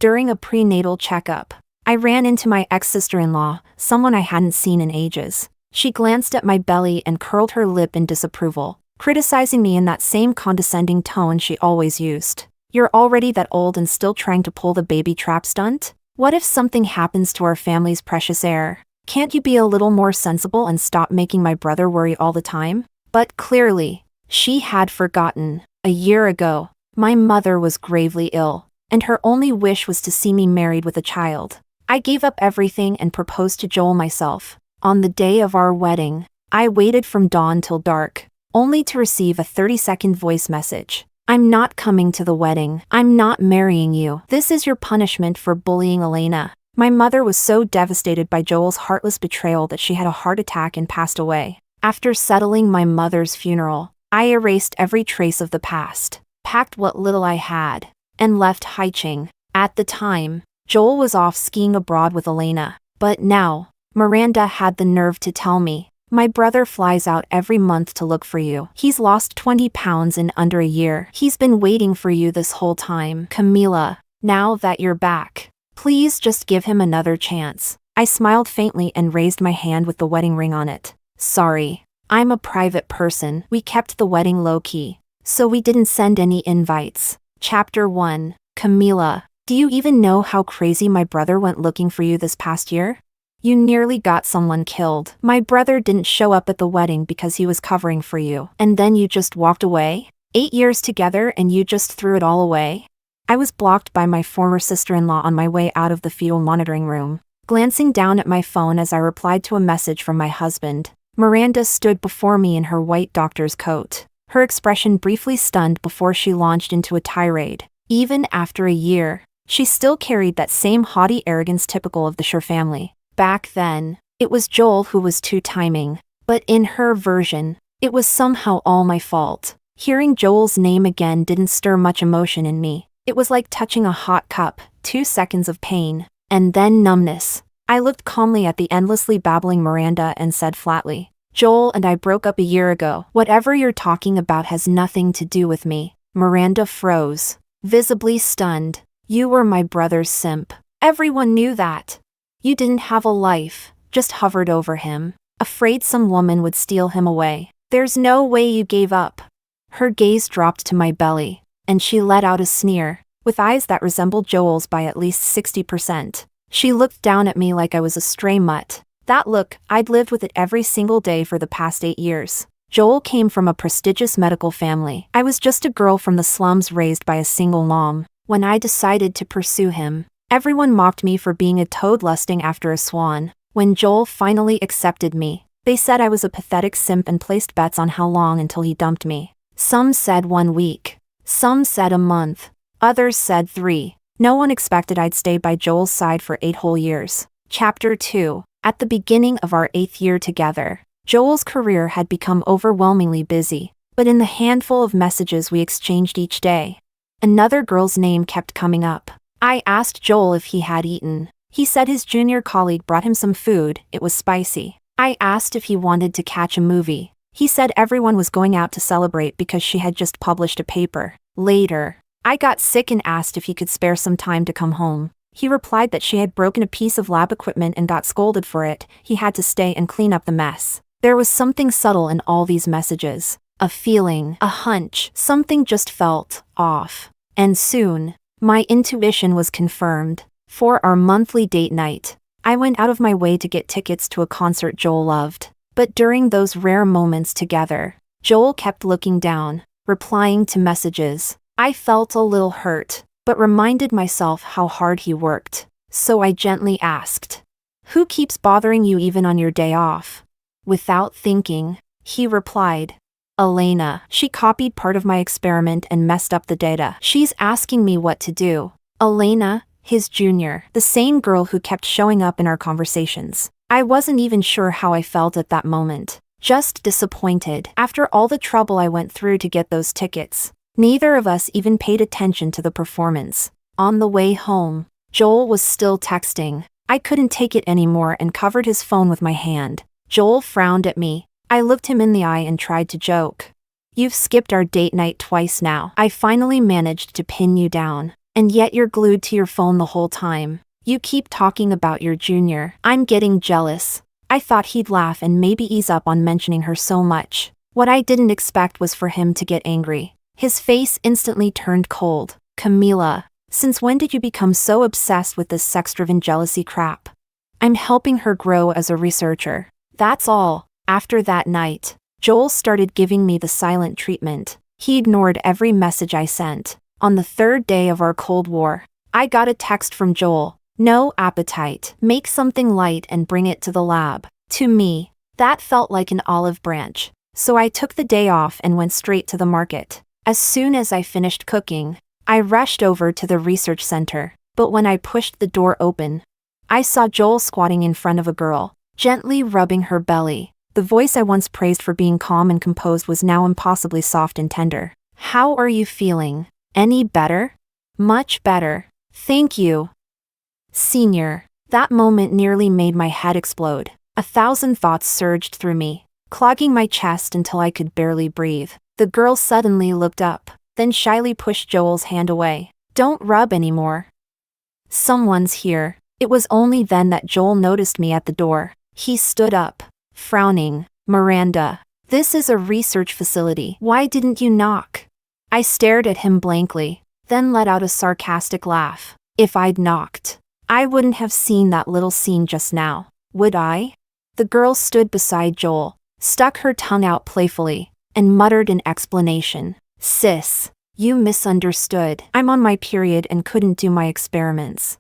During a prenatal checkup, I ran into my ex-sister-in-law, someone I hadn't seen in ages. She glanced at my belly and curled her lip in disapproval, criticizing me in that same condescending tone she always used. "You're already that old and still trying to pull the baby trap stunt? What if something happens to our family's precious heir? Can't you be a little more sensible and stop making my brother worry all the time?" But clearly, she had forgotten. A year ago, my mother was gravely ill, and her only wish was to see me married with a child. I gave up everything and proposed to Joel myself. On the day of our wedding, I waited from dawn till dark, only to receive a 30-second voice message. "I'm not coming to the wedding. I'm not marrying you. This is your punishment for bullying Elena." My mother was so devastated by Joel's heartless betrayal that she had a heart attack and passed away. After settling my mother's funeral, I erased every trace of the past, packed what little I had, and left Haiching. At the time, Joel was off skiing abroad with Elena. But now, Miranda had the nerve to tell me, "My brother flies out every month to look for you. He's lost 20 pounds in under a year. He's been waiting for you this whole time. Camila, now that you're back, please just give him another chance." I smiled faintly and raised my hand with the wedding ring on it. "Sorry, I'm a private person. We kept the wedding low-key, so we didn't send any invites." Chapter 1. Camila, do you even know how crazy my brother went looking for you this past year? You nearly got someone killed. My brother didn't show up at the wedding because he was covering for you. And then you just walked away? 8 years together and you just threw it all away? I was blocked by my former sister-in-law on my way out of the fetal monitoring room. Glancing down at my phone as I replied to a message from my husband, Miranda stood before me in her white doctor's coat. Her expression briefly stunned before she launched into a tirade. Even after a year, she still carried that same haughty arrogance typical of the Schur family. Back then, it was Joel who was two-timing, but in her version, it was somehow all my fault. Hearing Joel's name again didn't stir much emotion in me. It was like touching a hot cup, 2 seconds of pain, and then numbness. I looked calmly at the endlessly babbling Miranda and said flatly, "Joel and I broke up a year ago. Whatever you're talking about has nothing to do with me." Miranda froze, visibly stunned. "You were my brother's simp. Everyone knew that. You didn't have a life, just hovered over him, afraid some woman would steal him away. There's no way you gave up." Her gaze dropped to my belly, and she let out a sneer, with eyes that resembled Joel's by at least 60%. She looked down at me like I was a stray mutt. That look, I'd lived with it every single day for the past 8 years. Joel came from a prestigious medical family. I was just a girl from the slums raised by a single mom. When I decided to pursue him, everyone mocked me for being a toad lusting after a swan. When Joel finally accepted me, they said I was a pathetic simp and placed bets on how long until he dumped me. Some said 1 week. Some said a month. Others said 3. No one expected I'd stay by Joel's side for 8 whole years. Chapter 2. At the beginning of our 8th year together, Joel's career had become overwhelmingly busy, but in the handful of messages we exchanged each day, another girl's name kept coming up. I asked Joel if he had eaten. He said his junior colleague brought him some food. It was spicy. I asked if he wanted to catch a movie. He said everyone was going out to celebrate because she had just published a paper. Later, I got sick and asked if he could spare some time to come home. He replied that she had broken a piece of lab equipment and got scolded for it. He had to stay and clean up the mess. There was something subtle in all these messages. A feeling, a hunch, something just felt off. And soon, my intuition was confirmed. For our monthly date night, I went out of my way to get tickets to a concert Joel loved. But during those rare moments together, Joel kept looking down, replying to messages. I felt a little hurt, but reminded myself how hard he worked. So I gently asked, "Who keeps bothering you even on your day off?" Without thinking, he replied, "Elena. She copied part of my experiment and messed up the data. She's asking me what to do." Elena, his junior, the same girl who kept showing up in our conversations. I wasn't even sure how I felt at that moment. Just disappointed. After all the trouble I went through to get those tickets, neither of us even paid attention to the performance. On the way home, Joel was still texting. I couldn't take it anymore and covered his phone with my hand. Joel frowned at me. I looked him in the eye and tried to joke. "You've skipped our date night twice now. I finally managed to pin you down." And yet you're glued to your phone the whole time. You keep talking about your junior. I'm getting jealous. I thought he'd laugh and maybe ease up on mentioning her so much. What I didn't expect was for him to get angry. His face instantly turned cold. Camila, since when did you become so obsessed with this sex-driven jealousy crap? I'm helping her grow as a researcher. That's all. After that night, Joel started giving me the silent treatment. He ignored every message I sent. On the third day of our Cold War, I got a text from Joel. No appetite. Make something light and bring it to the lab. To me, that felt like an olive branch. So I took the day off and went straight to the market. As soon as I finished cooking, I rushed over to the research center. But when I pushed the door open, I saw Joel squatting in front of a girl, gently rubbing her belly. The voice I once praised for being calm and composed was now impossibly soft and tender. How are you feeling? Any better? Much better. Thank you. Senior. That moment nearly made my head explode. 1,000 thoughts surged through me, clogging my chest until I could barely breathe. The girl suddenly looked up, then shyly pushed Joel's hand away. Don't rub anymore. Someone's here. It was only then that Joel noticed me at the door. He stood up, frowning. Miranda, this is a research facility. Why didn't you knock? I stared at him blankly, then let out a sarcastic laugh. If I'd knocked, I wouldn't have seen that little scene just now, would I? The girl stood beside Joel, stuck her tongue out playfully, and muttered an explanation. Sis, you misunderstood. I'm on my period and couldn't do my experiments.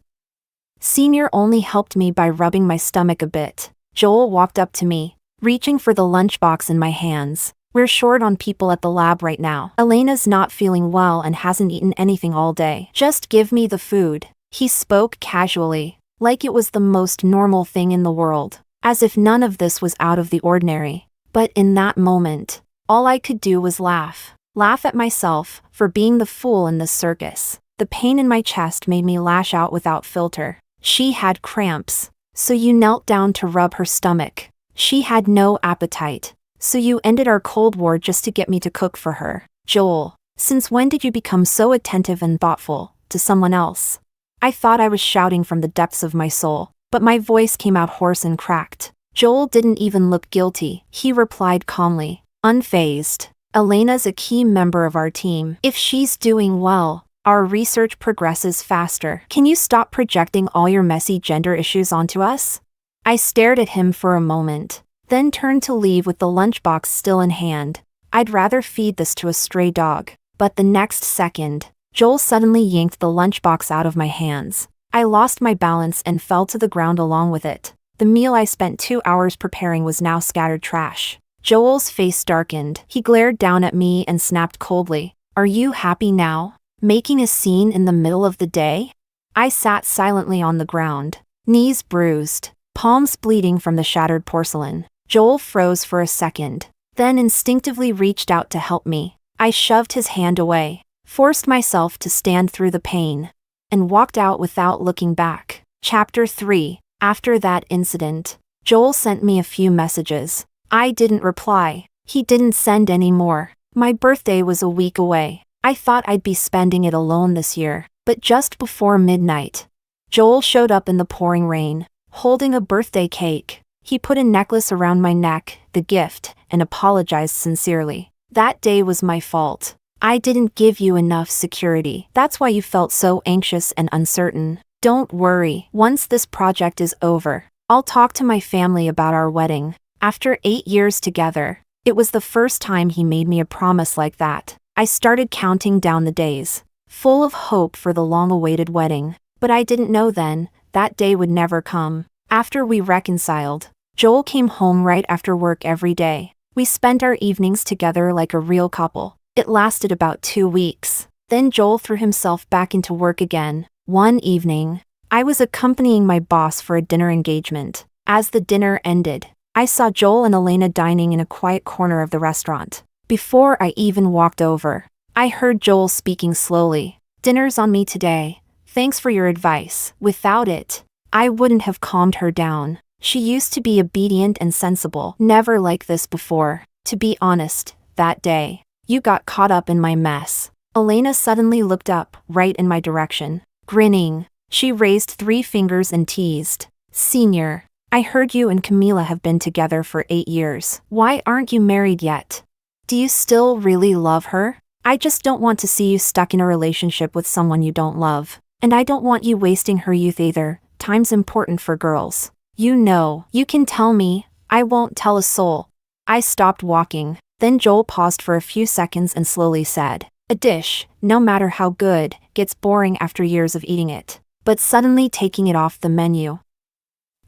Senior only helped me by rubbing my stomach a bit. Joel walked up to me, reaching for the lunchbox in my hands. We're short on people at the lab right now. Elena's not feeling well and hasn't eaten anything all day. Just give me the food. He spoke casually, like it was the most normal thing in the world, as if none of this was out of the ordinary. But in that moment, all I could do was laugh. Laugh at myself for being the fool in this circus. The pain in my chest made me lash out without filter. She had cramps, so you knelt down to rub her stomach. She had no appetite, so you ended our Cold War just to get me to cook for her. Joel, since when did you become so attentive and thoughtful to someone else? I thought I was shouting from the depths of my soul, but my voice came out hoarse and cracked. Joel didn't even look guilty. He replied calmly, unfazed. Elena's a key member of our team. If she's doing well, our research progresses faster. Can you stop projecting all your messy gender issues onto us? I stared at him for a moment, then turned to leave with the lunchbox still in hand. I'd rather feed this to a stray dog. But the next second, Joel suddenly yanked the lunchbox out of my hands. I lost my balance and fell to the ground along with it. The meal I spent 2 hours preparing was now scattered trash. Joel's face darkened. He glared down at me and snapped coldly. Are you happy now? Making a scene in the middle of the day? I sat silently on the ground, knees bruised, palms bleeding from the shattered porcelain. Joel froze for a second, then instinctively reached out to help me. I shoved his hand away, forced myself to stand through the pain, and walked out without looking back. Chapter 3. After that incident, Joel sent me a few messages. I didn't reply. He didn't send any more. My birthday was a week away. I thought I'd be spending it alone this year, but just before midnight, Joel showed up in the pouring rain, holding a birthday cake. He put a necklace around my neck, the gift, and apologized sincerely. That day was my fault. I didn't give you enough security. That's why you felt so anxious and uncertain. Don't worry. Once this project is over, I'll talk to my family about our wedding. After 8 years together, it was the first time he made me a promise like that. I started counting down the days, full of hope for the long-awaited wedding. But I didn't know then, that day would never come. After we reconciled, Joel came home right after work every day. We spent our evenings together like a real couple. It lasted about 2 weeks. Then Joel threw himself back into work again. One evening, I was accompanying my boss for a dinner engagement. As the dinner ended, I saw Joel and Elena dining in a quiet corner of the restaurant. Before I even walked over, I heard Joel speaking slowly. Dinner's on me today. Thanks for your advice. Without it, I wouldn't have calmed her down. She used to be obedient and sensible. Never like this before. To be honest, that day, you got caught up in my mess. Elena suddenly looked up, right in my direction. Grinning, she raised 3 fingers and teased. Senior, I heard you and Camila have been together for 8 years. Why aren't you married yet? Do you still really love her? I just don't want to see you stuck in a relationship with someone you don't love. And I don't want you wasting her youth either. Time's important for girls. You know, you can tell me. I won't tell a soul. I stopped walking. Then Joel paused for a few seconds and slowly said, a dish, no matter how good, gets boring after years of eating it. But suddenly taking it off the menu.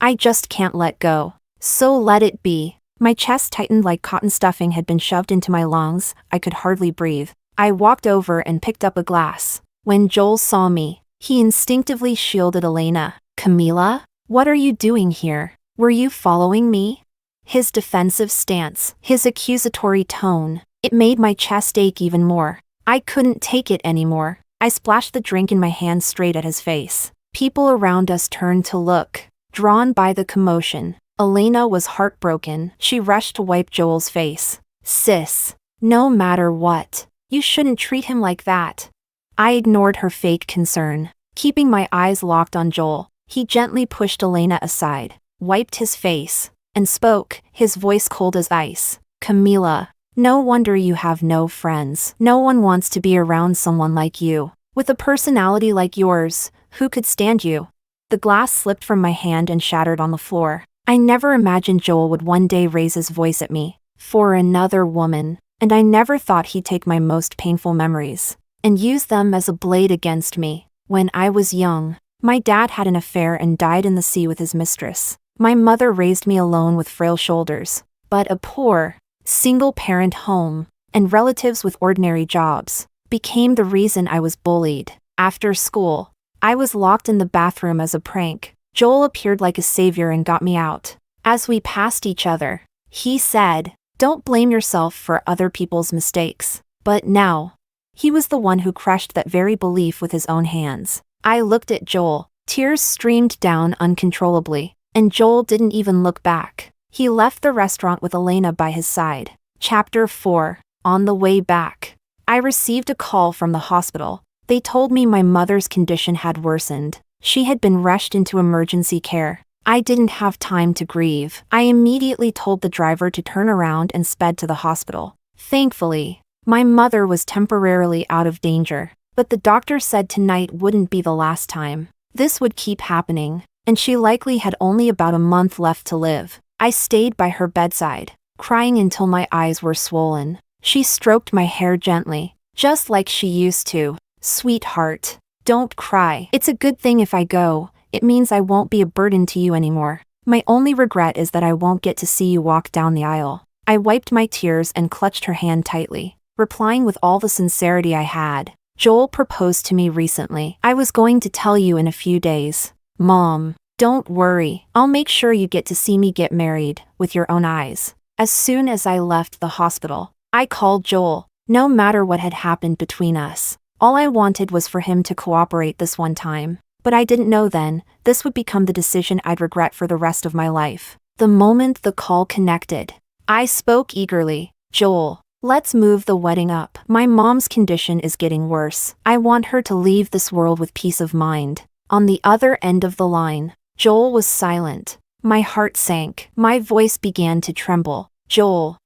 I just can't let go. So let it be. My chest tightened like cotton stuffing had been shoved into my lungs. I could hardly breathe. I walked over and picked up a glass. When Joel saw me, he instinctively shielded Elena. Camila? What are you doing here? Were you following me? His defensive stance, his accusatory tone, it made my chest ache even more. I couldn't take it anymore. I splashed the drink in my hand straight at his face. People around us turned to look, drawn by the commotion. Elena was heartbroken. She rushed to wipe Joel's face. Sis, no matter what, you shouldn't treat him like that. I ignored her fake concern, keeping my eyes locked on Joel. He gently pushed Elena aside, wiped his face, and spoke, his voice cold as ice. Camila, no wonder you have no friends. No one wants to be around someone like you. With a personality like yours, who could stand you? The glass slipped from my hand and shattered on the floor. I never imagined Joel would one day raise his voice at me, for another woman, and I never thought he'd take my most painful memories and use them as a blade against me. When I was young, my dad had an affair and died in the sea with his mistress. My mother raised me alone with frail shoulders, but a poor, single-parent home, and relatives with ordinary jobs, became the reason I was bullied. After school, I was locked in the bathroom as a prank. Joel appeared like a savior and got me out. As we passed each other, he said, don't blame yourself for other people's mistakes. But now, he was the one who crushed that very belief with his own hands. I looked at Joel. Tears streamed down uncontrollably, and Joel didn't even look back. He left the restaurant with Elena by his side. Chapter 4. On the way back, I received a call from the hospital. They told me my mother's condition had worsened. She had been rushed into emergency care. I didn't have time to grieve. I immediately told the driver to turn around and sped to the hospital. Thankfully, my mother was temporarily out of danger, but the doctor said tonight wouldn't be the last time. This would keep happening, and she likely had only about a month left to live. I stayed by her bedside, crying until my eyes were swollen. She stroked my hair gently, just like she used to. Sweetheart, don't cry. It's a good thing if I go. It means I won't be a burden to you anymore. My only regret is that I won't get to see you walk down the aisle. I wiped my tears and clutched her hand tightly, replying with all the sincerity I had. Joel proposed to me recently. I was going to tell you in a few days. Mom, don't worry. I'll make sure you get to see me get married, with your own eyes. As soon as I left the hospital, I called Joel. No matter what had happened between us, all I wanted was for him to cooperate this one time. But I didn't know then, this would become the decision I'd regret for the rest of my life. The moment the call connected, I spoke eagerly. Joel, let's move the wedding up. My mom's condition is getting worse. I want her to leave this world with peace of mind. On the other end of the line, Joel was silent. My heart sank. My voice began to tremble. Joel,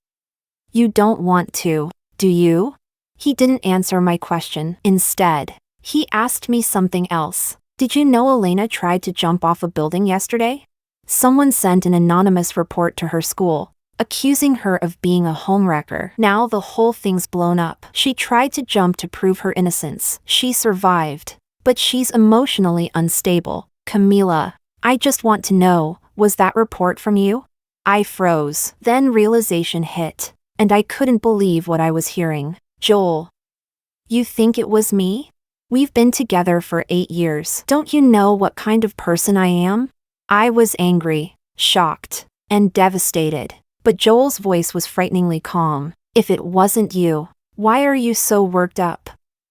you don't want to, do you? He didn't answer my question. Instead, he asked me something else. Did you know Elena tried to jump off a building yesterday? Someone sent an anonymous report to her school, accusing her of being a homewrecker. Now the whole thing's blown up. She tried to jump to prove her innocence. She survived, but she's emotionally unstable. Camila, I just want to know, was that report from you? I froze. Then realization hit, and I couldn't believe what I was hearing. Joel, you think it was me? We've been together for 8 years. Don't you know what kind of person I am? I was angry, shocked, and devastated. But Joel's voice was frighteningly calm. If it wasn't you, why are you so worked up?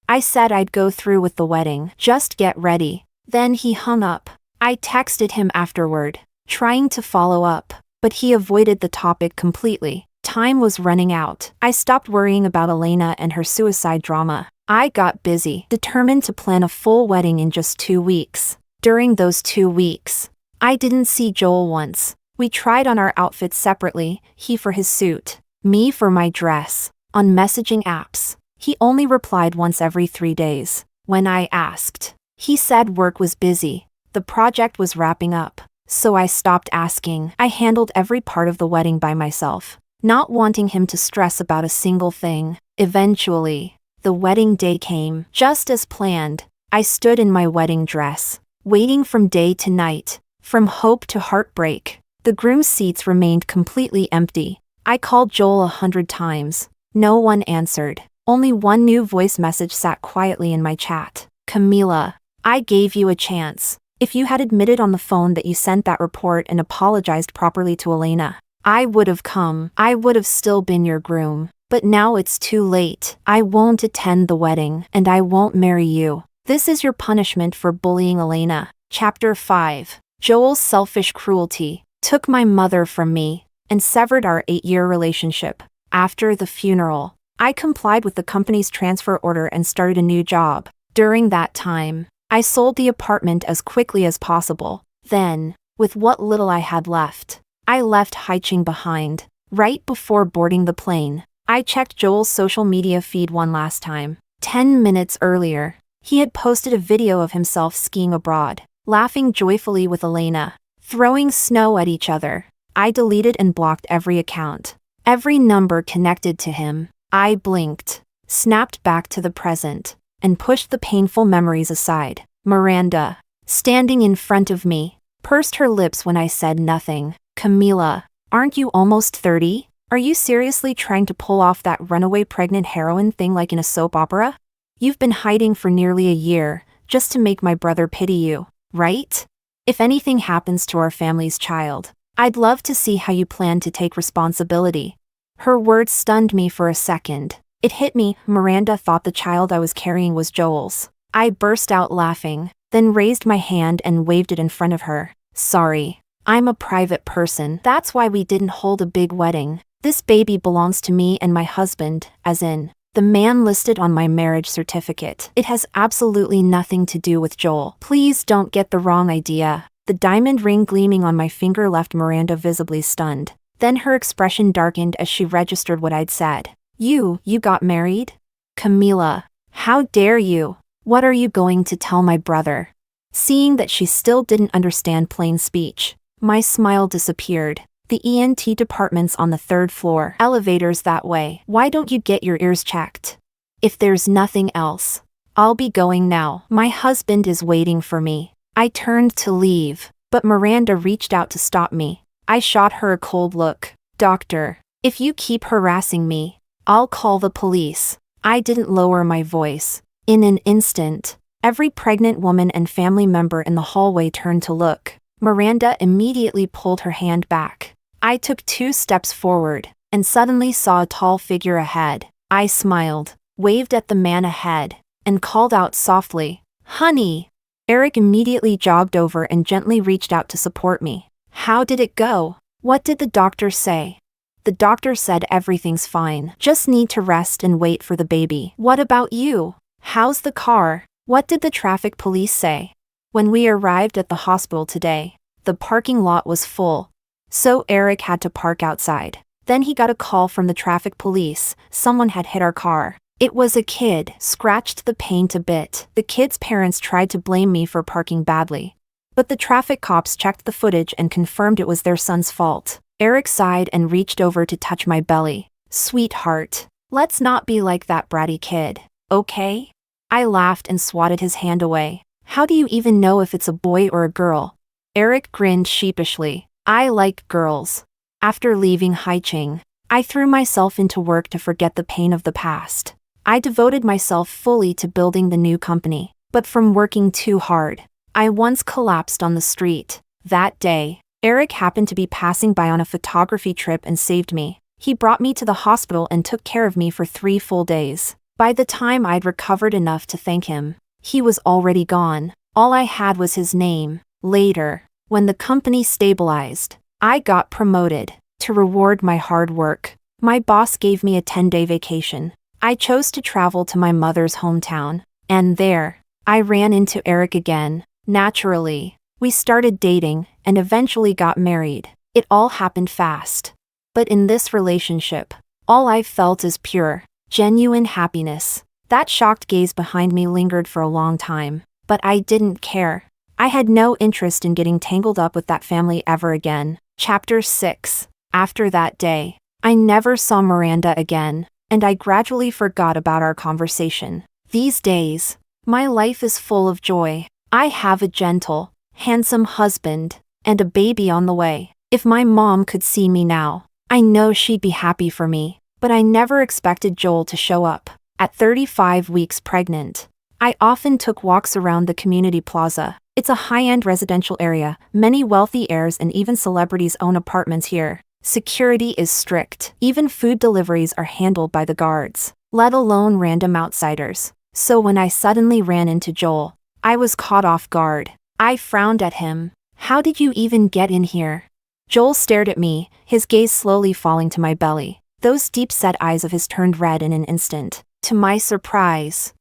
I said I'd go through with the wedding. Just get ready. Then he hung up. I texted him afterward, trying to follow up, but he avoided the topic completely. Time was running out. I stopped worrying about Elena and her suicide drama. I got busy, determined to plan a full wedding in just 2 weeks. During those 2 weeks, I didn't see Joel once. We tried on our outfits separately, he for his suit, me for my dress. On messaging apps, he only replied once every 3 days. When I asked, he said work was busy. The project was wrapping up, so I stopped asking. I handled every part of the wedding by myself, not wanting him to stress about a single thing. Eventually, the wedding day came, just as planned. I stood in my wedding dress, waiting from day to night, from hope to heartbreak. The groom's seats remained completely empty. I called Joel 100 times. No one answered. Only one new voice message sat quietly in my chat. Camila, I gave you a chance. If you had admitted on the phone that you sent that report and apologized properly to Elena, I would have come. I would have still been your groom. But now it's too late. I won't attend the wedding, and I won't marry you. This is your punishment for bullying Elena. Chapter 5. Joel's selfish cruelty took my mother from me and severed our 8-year relationship. After the funeral, I complied with the company's transfer order and started a new job. During that time, I sold the apartment as quickly as possible. Then, with what little I had left, I left Haiching behind. Right before boarding the plane, I checked Joel's social media feed one last time. 10 minutes earlier, he had posted a video of himself skiing abroad, laughing joyfully with Elena, throwing snow at each other. I deleted and blocked every account, every number connected to him. I blinked, snapped back to the present, and pushed the painful memories aside. Miranda, standing in front of me, pursed her lips when I said nothing. Camila, aren't you almost 30? Are you seriously trying to pull off that runaway pregnant heroine thing like in a soap opera? You've been hiding for nearly a year, just to make my brother pity you, right? If anything happens to our family's child, I'd love to see how you plan to take responsibility. Her words stunned me for a second. It hit me, Miranda thought the child I was carrying was Joel's. I burst out laughing, then raised my hand and waved it in front of her. Sorry, I'm a private person. That's why we didn't hold a big wedding. This baby belongs to me and my husband, as in, the man listed on my marriage certificate. It has absolutely nothing to do with Joel. Please don't get the wrong idea. The diamond ring gleaming on my finger left Miranda visibly stunned. Then her expression darkened as she registered what I'd said. You got married? Camila, how dare you? What are you going to tell my brother? Seeing that she still didn't understand plain speech, my smile disappeared. The ENT department's on the 3rd floor. Elevators that way. Why don't you get your ears checked? If there's nothing else, I'll be going now. My husband is waiting for me. I turned to leave, but Miranda reached out to stop me. I shot her a cold look. Doctor, if you keep harassing me, I'll call the police. I didn't lower my voice. In an instant, every pregnant woman and family member in the hallway turned to look. Miranda immediately pulled her hand back. I took 2 steps forward, and suddenly saw a tall figure ahead. I smiled, waved at the man ahead, and called out softly, "Honey!" Eric immediately jogged over and gently reached out to support me. How did it go? What did the doctor say? The doctor said everything's fine. Just need to rest and wait for the baby. What about you? How's the car? What did the traffic police say? When we arrived at the hospital today, the parking lot was full. So Eric had to park outside. Then he got a call from the traffic police. Someone had hit our car. It was a kid, scratched the paint a bit. The kid's parents tried to blame me for parking badly, but the traffic cops checked the footage and confirmed it was their son's fault. Eric sighed and reached over to touch my belly. Sweetheart, let's not be like that bratty kid, okay? I laughed and swatted his hand away. How do you even know if it's a boy or a girl? Eric grinned sheepishly. I like girls. After leaving Haiching, I threw myself into work to forget the pain of the past. I devoted myself fully to building the new company, but from working too hard, I once collapsed on the street. That day, Eric happened to be passing by on a photography trip and saved me. He brought me to the hospital and took care of me for 3 full days. By the time I'd recovered enough to thank him, he was already gone. All I had was his name. Later, when the company stabilized, I got promoted. To reward my hard work, my boss gave me a 10-day vacation. I chose to travel to my mother's hometown. And there, I ran into Eric again. Naturally, we started dating and eventually got married. It all happened fast. But in this relationship, all I felt is pure, genuine happiness. That shocked gaze behind me lingered for a long time, but I didn't care. I had no interest in getting tangled up with that family ever again. Chapter 6. After that day, I never saw Miranda again, and I gradually forgot about our conversation. These days, my life is full of joy. I have a gentle, handsome husband, and a baby on the way. If my mom could see me now, I know she'd be happy for me, but I never expected Joel to show up. At 35 weeks pregnant, I often took walks around the community plaza. It's a high-end residential area. Many wealthy heirs and even celebrities own apartments here. Security is strict. Even food deliveries are handled by the guards, let alone random outsiders. So when I suddenly ran into Joel, I was caught off guard. I frowned at him. How did you even get in here? Joel stared at me, his gaze slowly falling to my belly. Those deep-set eyes of his turned red in an instant. To my surprise,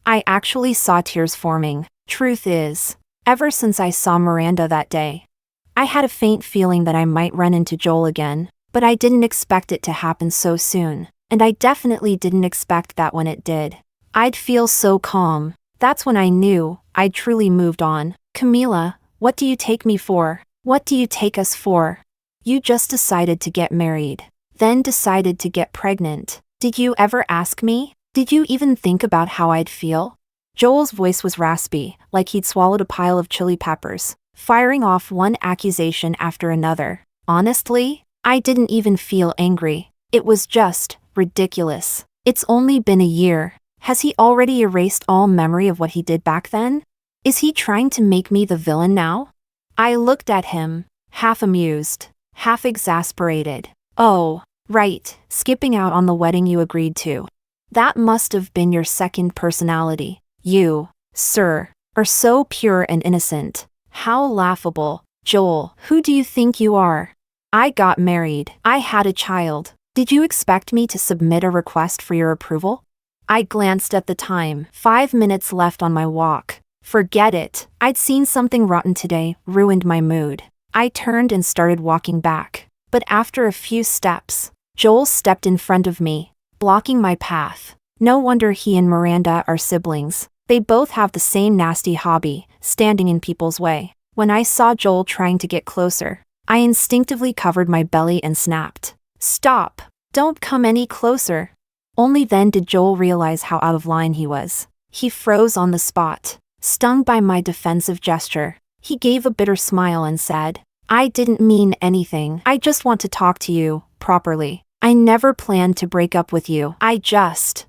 I actually saw tears forming. Truth is, ever since I saw Miranda that day, I had a faint feeling that I might run into Joel again, but I didn't expect it to happen so soon, and I definitely didn't expect that when it did. I'd feel so calm. That's when I knew I'd truly moved on. Camila, what do you take me for? What do you take us for? You just decided to get married, then decided to get pregnant. Did you ever ask me? Did you even think about how I'd feel? Joel's voice was raspy, like he'd swallowed a pile of chili peppers, firing off one accusation after another. Honestly, I didn't even feel angry. It was just ridiculous. It's only been a year. Has he already erased all memory of what he did back then? Is he trying to make me the villain now? I looked at him, half amused, half exasperated. Oh, right, skipping out on the wedding you agreed to. That must have been your second personality. You, sir, are so pure and innocent. How laughable. Joel, who do you think you are? I got married. I had a child. Did you expect me to submit a request for your approval? I glanced at the time. 5 minutes left on my walk. Forget it. I'd seen something rotten today, ruined my mood. I turned and started walking back. But after a few steps, Joel stepped in front of me, blocking my path. No wonder he and Miranda are siblings. They both have the same nasty hobby, standing in people's way. When I saw Joel trying to get closer, I instinctively covered my belly and snapped. Stop! Don't come any closer. Only then did Joel realize how out of line he was. He froze on the spot, stung by my defensive gesture. He gave a bitter smile and said, I didn't mean anything. I just want to talk to you, properly. I never planned to break up with you. I just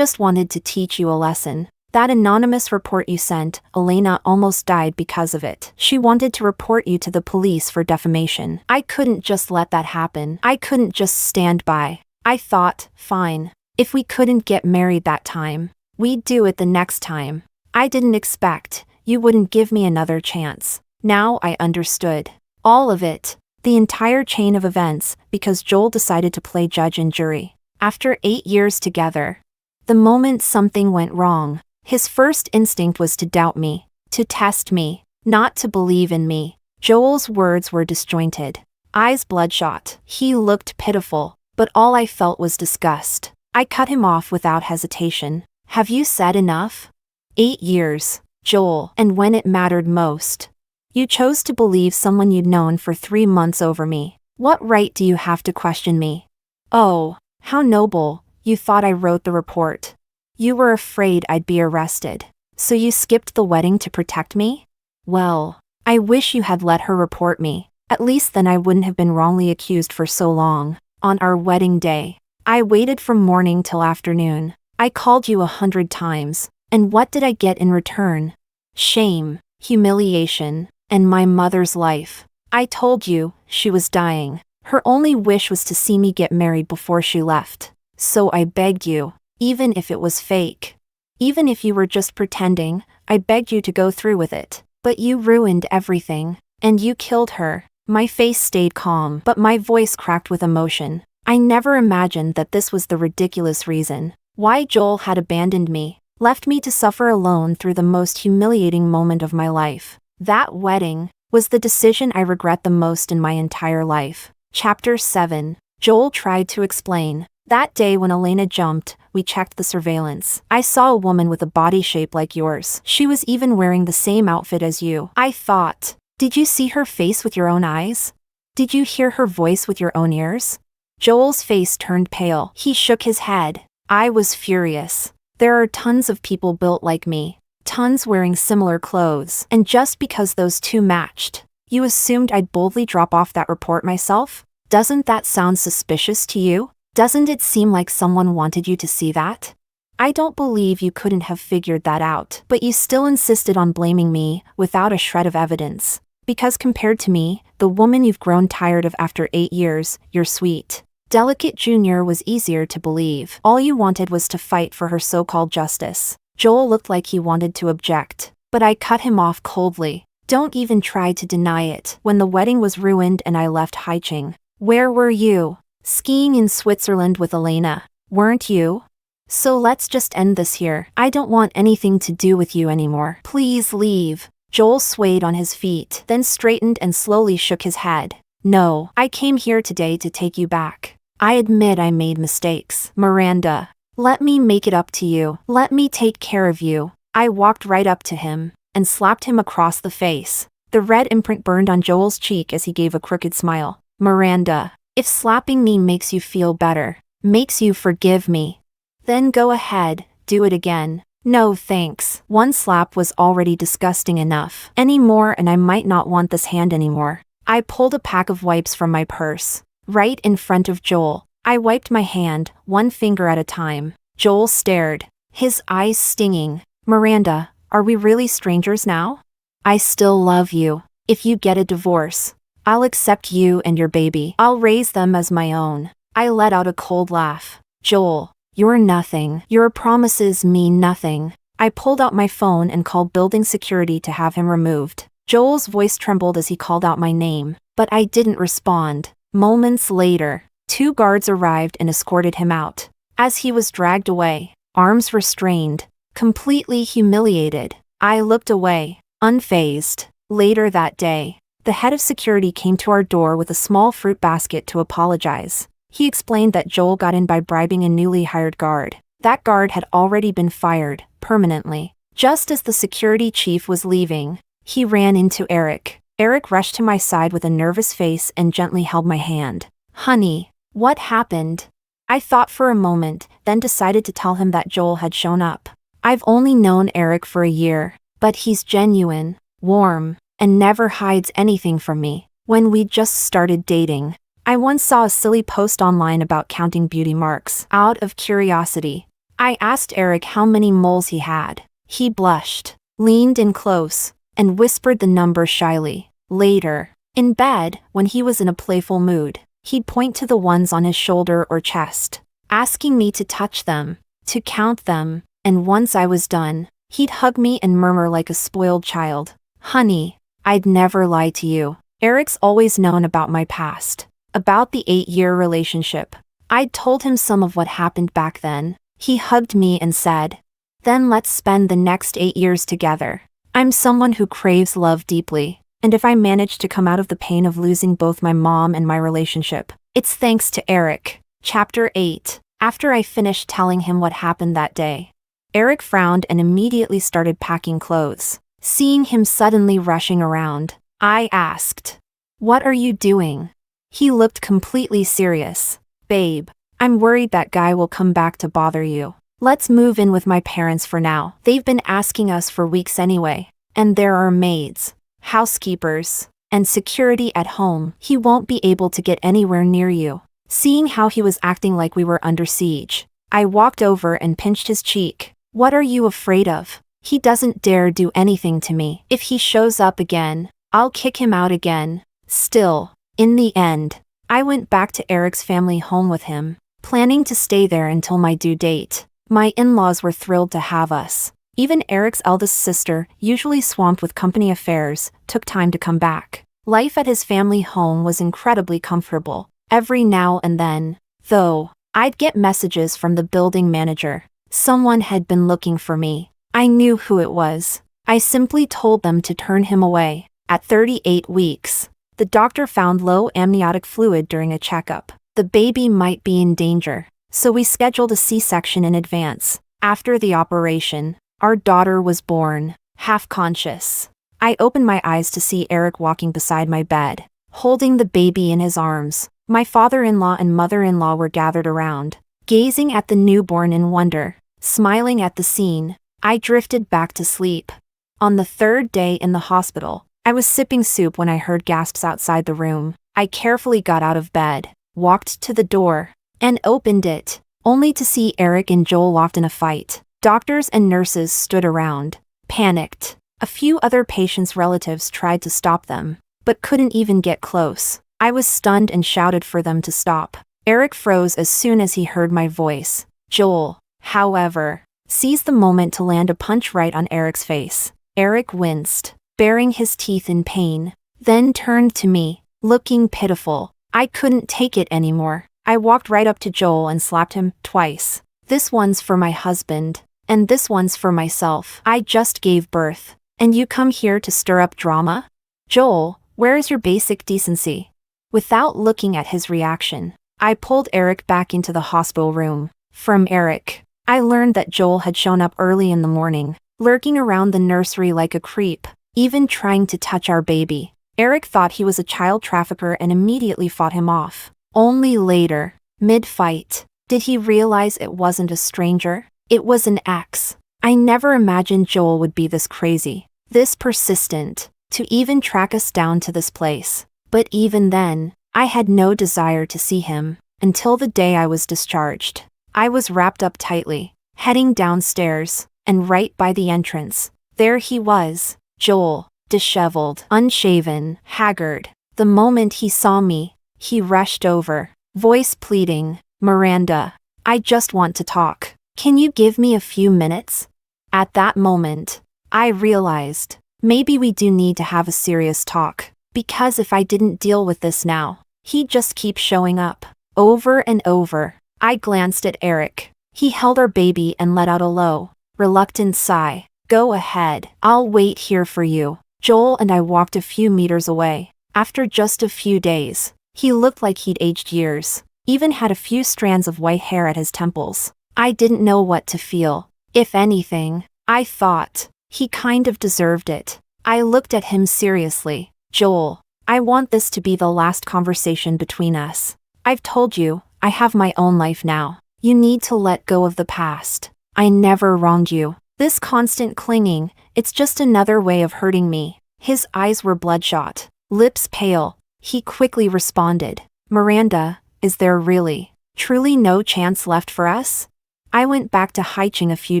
wanted to teach you a lesson. That anonymous report you sent, Elena almost died because of it. She wanted to report you to the police for defamation. I couldn't just let that happen. I couldn't just stand by. I thought, fine. If we couldn't get married that time, we'd do it the next time. I didn't expect you wouldn't give me another chance. Now I understood. All of it. The entire chain of events, because Joel decided to play judge and jury. After 8 years together, the moment something went wrong, his first instinct was to doubt me, to test me, not to believe in me. Joel's words were disjointed, eyes bloodshot. He looked pitiful, but all I felt was disgust. I cut him off without hesitation. Have you said enough? 8 years, Joel, and when it mattered most. You chose to believe someone you'd known for 3 months over me. What right do you have to question me? Oh, how noble. You thought I wrote the report. You were afraid I'd be arrested. So you skipped the wedding to protect me? Well, I wish you had let her report me. At least then I wouldn't have been wrongly accused for so long. On our wedding day, I waited from morning till afternoon. I called you 100 times. And what did I get in return? Shame, humiliation, and my mother's life. I told you, she was dying. Her only wish was to see me get married before she left. So I begged you, even if it was fake. Even if you were just pretending, I begged you to go through with it. But you ruined everything. And you killed her. My face stayed calm, but my voice cracked with emotion. I never imagined that this was the ridiculous reason why Joel had abandoned me, left me to suffer alone through the most humiliating moment of my life. That wedding was the decision I regret the most in my entire life. Chapter 7. Joel tried to explain. That day when Elena jumped, we checked the surveillance. I saw a woman with a body shape like yours. She was even wearing the same outfit as you. I thought, did you see her face with your own eyes? Did you hear her voice with your own ears? Joel's face turned pale. He shook his head. I was furious. There are tons of people built like me. Tons wearing similar clothes. And just because those two matched, you assumed I'd boldly drop off that report myself? Doesn't that sound suspicious to you? Doesn't it seem like someone wanted you to see that? I don't believe you couldn't have figured that out, but you still insisted on blaming me without a shred of evidence. Because compared to me, the woman you've grown tired of after 8 years, you're sweet. Delicate Jr. was easier to believe. All you wanted was to fight for her so-called justice. Joel looked like he wanted to object, but I cut him off coldly. Don't even try to deny it. When the wedding was ruined and I left Haiching, where were you? Skiing in Switzerland with Elena, weren't you? So let's just end this here. I don't want anything to do with you anymore. Please leave. Joel swayed on his feet, then straightened and slowly shook his head. No, I came here today to take you back. I admit I made mistakes. Miranda, let me make it up to you. Let me take care of you. I walked right up to him and slapped him across the face. The red imprint burned on Joel's cheek as he gave a crooked smile. Miranda, if slapping me makes you feel better, makes you forgive me, then go ahead, do it again. No thanks. One slap was already disgusting enough. Any more and I might not want this hand anymore. I pulled a pack of wipes from my purse, right in front of Joel. I wiped my hand, one finger at a time. Joel stared, his eyes stinging. Miranda, are we really strangers now? I still love you. If you get a divorce, I'll accept you and your baby. I'll raise them as my own. I let out a cold laugh. Joel, you're nothing. Your promises mean nothing. I pulled out my phone and called building security to have him removed. Joel's voice trembled as he called out my name, but I didn't respond. Moments later, 2 guards arrived and escorted him out. As he was dragged away, arms restrained, completely humiliated, I looked away, unfazed. Later that day, the head of security came to our door with a small fruit basket to apologize. He explained that Joel got in by bribing a newly hired guard. That guard had already been fired, permanently. Just as the security chief was leaving, he ran into Eric. Eric rushed to my side with a nervous face and gently held my hand. Honey, what happened? I thought for a moment, then decided to tell him that Joel had shown up. I've only known Eric for a year, but he's genuine, warm, and never hides anything from me. When we just started dating, I once saw a silly post online about counting beauty marks. Out of curiosity, I asked Eric how many moles he had. He blushed, leaned in close, and whispered the number shyly. Later, in bed, when he was in a playful mood, he'd point to the ones on his shoulder or chest, asking me to touch them, to count them, and once I was done, he'd hug me and murmur like a spoiled child. Honey, I'd never lie to you. Eric's always known about my past, about the 8-year relationship. I'd told him some of what happened back then. He hugged me and said, then let's spend the next 8 years together. I'm someone who craves love deeply, and if I manage to come out of the pain of losing both my mom and my relationship, it's thanks to Eric. Chapter 8. After I finished telling him what happened that day, Eric frowned and immediately started packing clothes. Seeing him suddenly rushing around, I asked, what are you doing? He looked completely serious. Babe, I'm worried that guy will come back to bother you. Let's move in with my parents for now. They've been asking us for weeks anyway. And there are maids, housekeepers, and security at home. He won't be able to get anywhere near you. Seeing how he was acting like we were under siege, I walked over and pinched his cheek. What are you afraid of? He doesn't dare do anything to me. If he shows up again, I'll kick him out again. Still, in the end, I went back to Eric's family home with him, planning to stay there until my due date. My in-laws were thrilled to have us. Even Eric's eldest sister, usually swamped with company affairs, took time to come back. Life at his family home was incredibly comfortable. Every now and then, though. I'd get messages from the building manager. Someone had been looking for me. I knew who it was. I simply told them to turn him away. At 38 weeks, the doctor found low amniotic fluid during a checkup. The baby might be in danger, so we scheduled a C-section in advance. After the operation, our daughter was born, half conscious. I opened my eyes to see Eric walking beside my bed, holding the baby in his arms. My father-in-law and mother-in-law were gathered around, gazing at the newborn in wonder, smiling at the scene. I drifted back to sleep. On the third day in the hospital, I was sipping soup when I heard gasps outside the room. I carefully got out of bed, walked to the door, and opened it, only to see Eric and Joel locked in a fight. Doctors and nurses stood around, panicked. A few other patients' relatives tried to stop them, but couldn't even get close. I was stunned and shouted for them to stop. Eric froze as soon as he heard my voice. Joel, however, seized the moment to land a punch right on Eric's face. Eric winced, baring his teeth in pain, then turned to me, looking pitiful. I couldn't take it anymore. I walked right up to Joel and slapped him twice. This one's for my husband, and this one's for myself. I just gave birth, and you come here to stir up drama? Joel, where is your basic decency? Without looking at his reaction, I pulled Eric back into the hospital room. From Eric, I learned that Joel had shown up early in the morning, lurking around the nursery like a creep, even trying to touch our baby. Eric thought he was a child trafficker and immediately fought him off. Only later, mid-fight, did he realize it wasn't a stranger? It was an ex. I never imagined Joel would be this crazy, this persistent, to even track us down to this place. But even then, I had no desire to see him, until the day I was discharged. I was wrapped up tightly, heading downstairs, and right by the entrance, there he was, Joel, disheveled, unshaven, haggard. The moment he saw me, he rushed over, voice pleading, "Miranda, I just want to talk. Can you give me a few minutes?" At that moment, I realized, maybe we do need to have a serious talk, because if I didn't deal with this now, he'd just keep showing up, over and over. I glanced at Eric. He held our baby and let out a low, reluctant sigh. "Go ahead, I'll wait here for you." Joel and I walked a few meters away. After just a few days, he looked like he'd aged years, even had a few strands of white hair at his temples. I didn't know what to feel. If anything, I thought, he kind of deserved it. I looked at him seriously. "Joel, I want this to be the last conversation between us. I've told you, I have my own life now. You need to let go of the past. I never wronged you. This constant clinging, it's just another way of hurting me." His eyes were bloodshot, lips pale. He quickly responded, "Miranda, is there really, truly no chance left for us? I went back to Haiching a few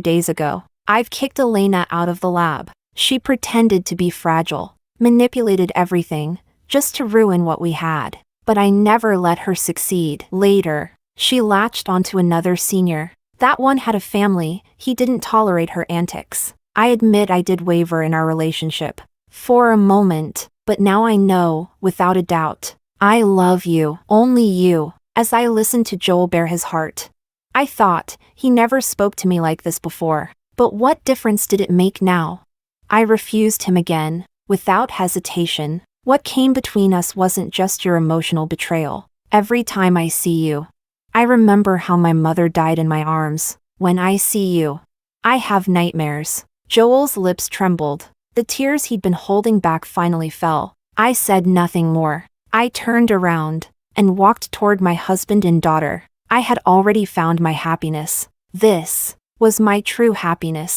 days ago. I've kicked Elena out of the lab. She pretended to be fragile, manipulated everything, just to ruin what we had. But I never let her succeed. Later, she latched onto another senior. That one had a family, he didn't tolerate her antics. I admit I did waver in our relationship. For a moment, but now I know, without a doubt. I love you, only you." As I listened to Joel bare his heart, I thought, he never spoke to me like this before. But what difference did it make now? I refused him again, without hesitation. What came between us wasn't just your emotional betrayal. Every time I see you, I remember how my mother died in my arms. When I see you, I have nightmares. Joel's lips trembled. The tears he'd been holding back finally fell. I said nothing more. I turned around and walked toward my husband and daughter. I had already found my happiness. This was my true happiness.